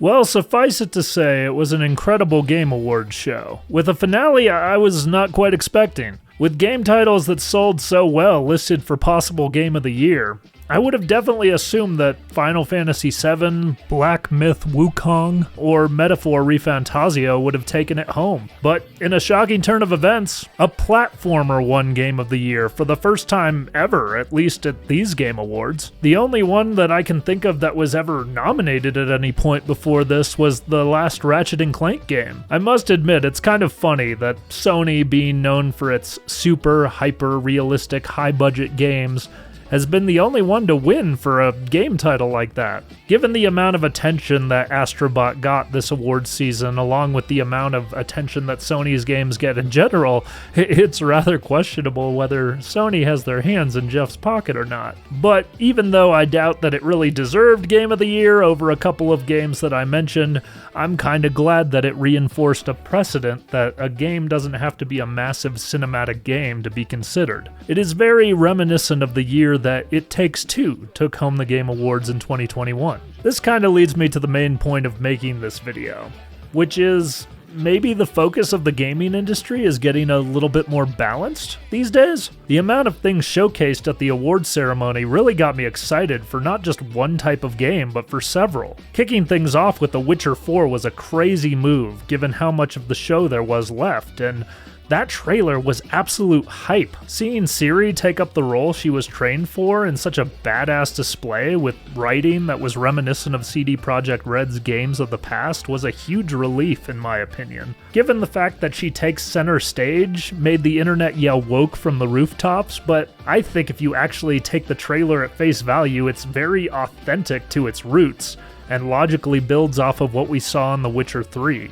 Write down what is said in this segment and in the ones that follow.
Well, suffice it to say, it was an incredible Game Awards show, with a finale I was not quite expecting. With game titles that sold so well listed for possible Game of the Year, I would have definitely assumed that Final Fantasy VII, Black Myth Wukong, or Metaphor ReFantazio would have taken it home. But in a shocking turn of events, a platformer won Game of the Year for the first time ever, at least at these Game Awards. The only one that I can think of that was ever nominated at any point before this was the last Ratchet & Clank game. I must admit, it's kind of funny that Sony, being known for its super hyper-realistic high-budget games, has been the only one to win for a game title like that. Given the amount of attention that Astro got this awards season, along with the amount of attention that Sony's games get in general, it's rather questionable whether Sony has their hands in Jeff's pocket or not. But even though I doubt that it really deserved Game of the Year over a couple of games that I mentioned, I'm kinda glad that it reinforced a precedent that a game doesn't have to be a massive cinematic game to be considered. It is very reminiscent of the year that It Takes Two took home the Game Awards in 2021. This kinda leads me to the main point of making this video, which is maybe the focus of the gaming industry is getting a little bit more balanced these days. The amount of things showcased at the awards ceremony really got me excited for not just one type of game, but for several. Kicking things off with The Witcher 4 was a crazy move, given how much of the show there was left, and that trailer was absolute hype. Seeing Ciri take up the role she was trained for in such a badass display with writing that was reminiscent of CD Projekt Red's games of the past was a huge relief in my opinion. Given the fact that she takes center stage made the internet yell woke from the rooftops, but I think if you actually take the trailer at face value, it's very authentic to its roots and logically builds off of what we saw in The Witcher 3.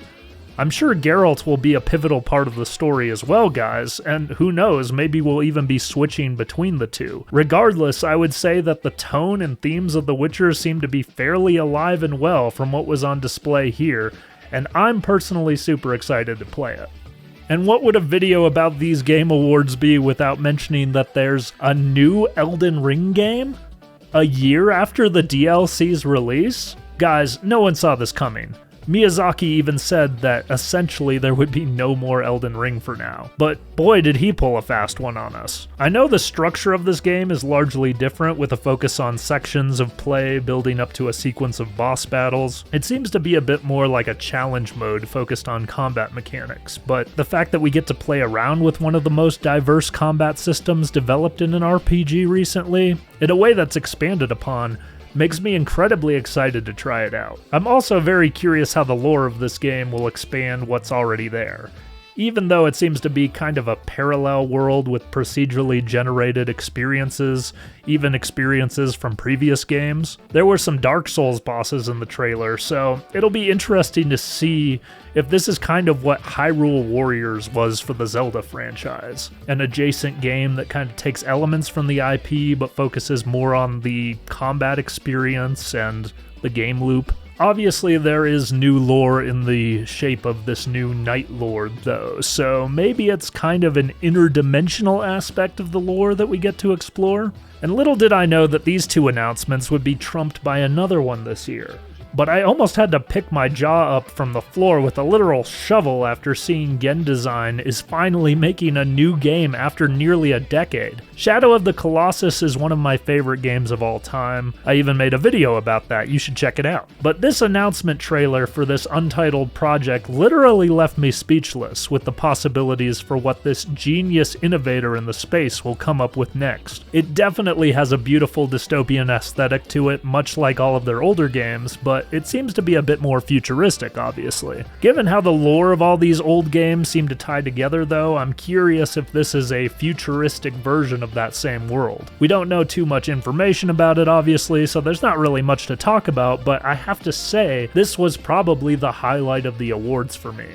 I'm sure Geralt will be a pivotal part of the story as well, guys, and who knows, maybe we'll even be switching between the two. Regardless, I would say that the tone and themes of The Witcher seem to be fairly alive and well from what was on display here, and I'm personally super excited to play it. And what would a video about these Game Awards be without mentioning that there's a new Elden Ring game? A year after the DLC's release? Guys, no one saw this coming. Miyazaki even said that essentially there would be no more Elden Ring for now. But boy did he pull a fast one on us. I know the structure of this game is largely different with a focus on sections of play building up to a sequence of boss battles. It seems to be a bit more like a challenge mode focused on combat mechanics, but the fact that we get to play around with one of the most diverse combat systems developed in an RPG recently, in a way that's expanded upon, makes me incredibly excited to try it out. I'm also very curious how the lore of this game will expand what's already there. Even though it seems to be kind of a parallel world with procedurally generated experiences, even experiences from previous games, there were some Dark Souls bosses in the trailer, so it'll be interesting to see if this is kind of what Hyrule Warriors was for the Zelda franchise. An adjacent game that kind of takes elements from the IP but focuses more on the combat experience and the game loop. Obviously, there is new lore in the shape of this new Night Lord, though, so maybe it's kind of an interdimensional aspect of the lore that we get to explore. And little did I know that these two announcements would be trumped by another one this year. But I almost had to pick my jaw up from the floor with a literal shovel after seeing genDESIGN is finally making a new game after nearly a decade. Shadow of the Colossus is one of my favorite games of all time. I even made a video about that, you should check it out. But this announcement trailer for this untitled project literally left me speechless with the possibilities for what this genius innovator in the space will come up with next. It definitely has a beautiful dystopian aesthetic to it, much like all of their older games, but it seems to be a bit more futuristic, obviously. Given how the lore of all these old games seem to tie together, though, I'm curious if this is a futuristic version of that same world. We don't know too much information about it, obviously, so there's not really much to talk about, but I have to say, this was probably the highlight of the awards for me.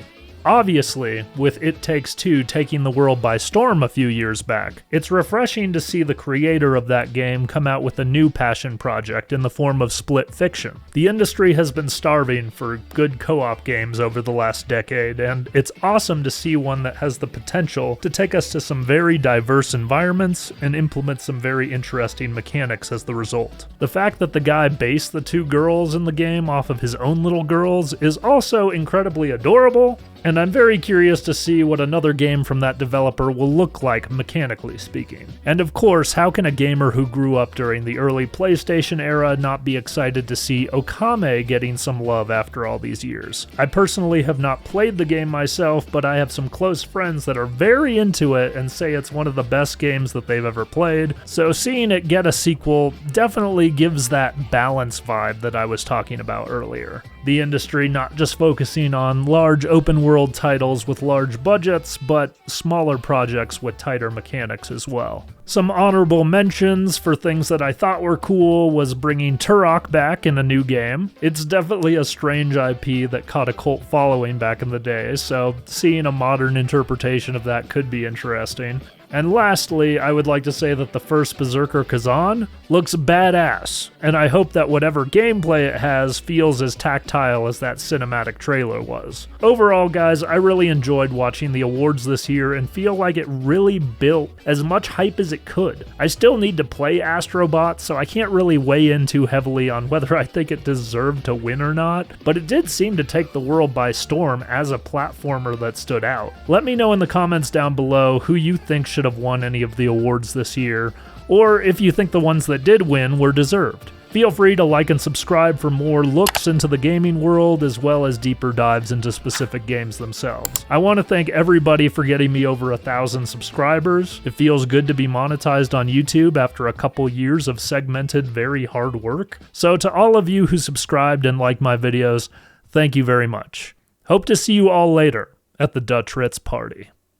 obviously with It Takes Two taking the world by storm a few years back. It's refreshing to see the creator of that game come out with a new passion project in the form of split fiction. The industry has been starving for good co-op games over the last decade, and it's awesome to see one that has the potential to take us to some very diverse environments and implement some very interesting mechanics as the result. The fact that the guy based the two girls in the game off of his own little girls is also incredibly adorable, and I'm very curious to see what another game from that developer will look like mechanically speaking. And of course, how can a gamer who grew up during the early PlayStation era not be excited to see Ōkami getting some love after all these years? I personally have not played the game myself, but I have some close friends that are very into it and say it's one of the best games that they've ever played, so seeing it get a sequel definitely gives that balance vibe that I was talking about earlier. The industry not just focusing on large open world titles with large budgets, but smaller projects with tighter mechanics as well. Some honorable mentions for things that I thought were cool was bringing Turok back in a new game. It's definitely a strange IP that caught a cult following back in the day, so seeing a modern interpretation of that could be interesting. And lastly, I would like to say that the first Berserker Kahzan looks badass, and I hope that whatever gameplay it has feels as tactile as that cinematic trailer was. Overall, guys, I really enjoyed watching the awards this year and feel like it really built as much hype as it could. I still need to play Astro, so I can't really weigh in too heavily on whether I think it deserved to win or not, but it did seem to take the world by storm as a platformer that stood out. Let me know in the comments down below who you think should have won any of the awards this year, or if you think the ones that did win were deserved. Feel free to like and subscribe for more looks into the gaming world as well as deeper dives into specific games themselves. I want to thank everybody for getting me over 1,000 subscribers. It feels good to be monetized on YouTube after a couple years of segmented, very hard work. So to all of you who subscribed and like my videos, thank you very much. Hope to see you all later at the Dutch Ritz party.